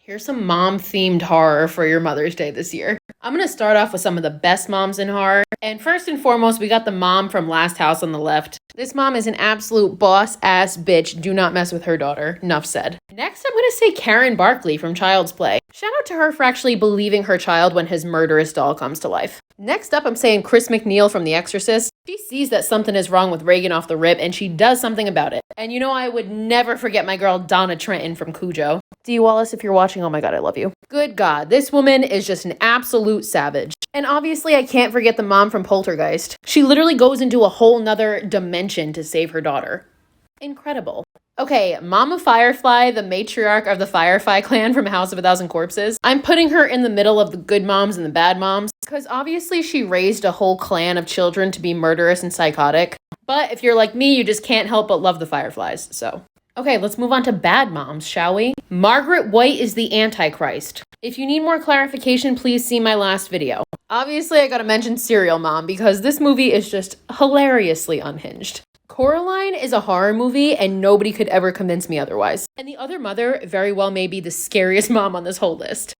Here's some mom-themed horror for your Mother's Day this year. I'm going to start off with some of the best moms in horror. And first and foremost, we got the mom from Last House on the Left. This mom is an absolute boss-ass bitch. Do not mess with her daughter. Enough said. Next, I'm going to say Karen Barkley from Child's Play. Shout out to her for actually believing her child when his murderous doll comes to life. Next up, I'm saying Chris McNeil from The Exorcist. She sees that something is wrong with Reagan off the rip, and she does something about it. And you know I would never forget my girl Donna Trenton from Cujo. Dee Wallace, if you're watching, oh my god, I love you. Good god, this woman is just an absolute savage. And obviously I can't forget the mom from Poltergeist. She literally goes into a whole nother dimension to save her daughter. Incredible. Okay, Mama Firefly, the matriarch of the Firefly clan from House of a Thousand Corpses. I'm putting her in the middle of the good moms and the bad moms, because obviously she raised a whole clan of children to be murderous and psychotic. But if you're like me, you just can't help but love the Fireflies, so. Okay, let's move on to bad moms, shall we? Margaret White is the Antichrist. If you need more clarification, please see my last video. Obviously, I gotta mention Serial Mom, because this movie is just hilariously unhinged. Coraline is a horror movie, and nobody could ever convince me otherwise. And the other mother very well may be the scariest mom on this whole list.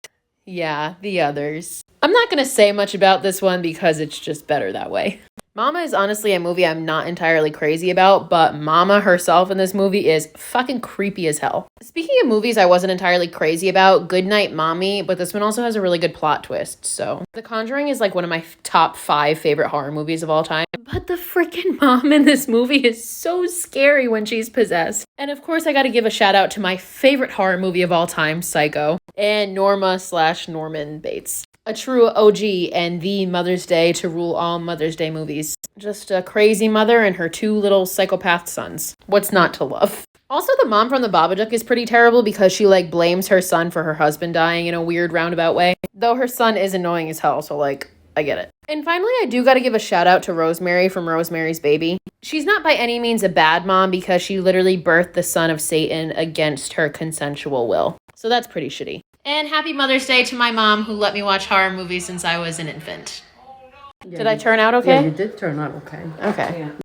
Yeah, the others. I'm not gonna say much about this one because it's just better that way. Mama is honestly a movie I'm not entirely crazy about, but Mama herself in this movie is fucking creepy as hell. Speaking of movies I wasn't entirely crazy about, Goodnight Mommy, but this one also has a really good plot twist, so. The Conjuring is like one of my top 5 favorite horror movies of all time, but the freaking mom in this movie is so scary when she's possessed. And of course I gotta give a shout out to my favorite horror movie of all time, Psycho, and Norma/Norman Bates. A true OG and the Mother's Day to rule all Mother's Day movies. Just a crazy mother and her 2 little psychopath sons. What's not to love? Also, the mom from the Babadook is pretty terrible because she, blames her son for her husband dying in a weird roundabout way. Though her son is annoying as hell, so, I get it. And finally, I do gotta give a shout out to Rosemary from Rosemary's Baby. She's not by any means a bad mom because she literally birthed the son of Satan against her consensual will. So that's pretty shitty. And happy Mother's Day to my mom who let me watch horror movies since I was an infant. Yeah, Did I turn out okay? Yeah, you did turn out okay. Okay. Yeah.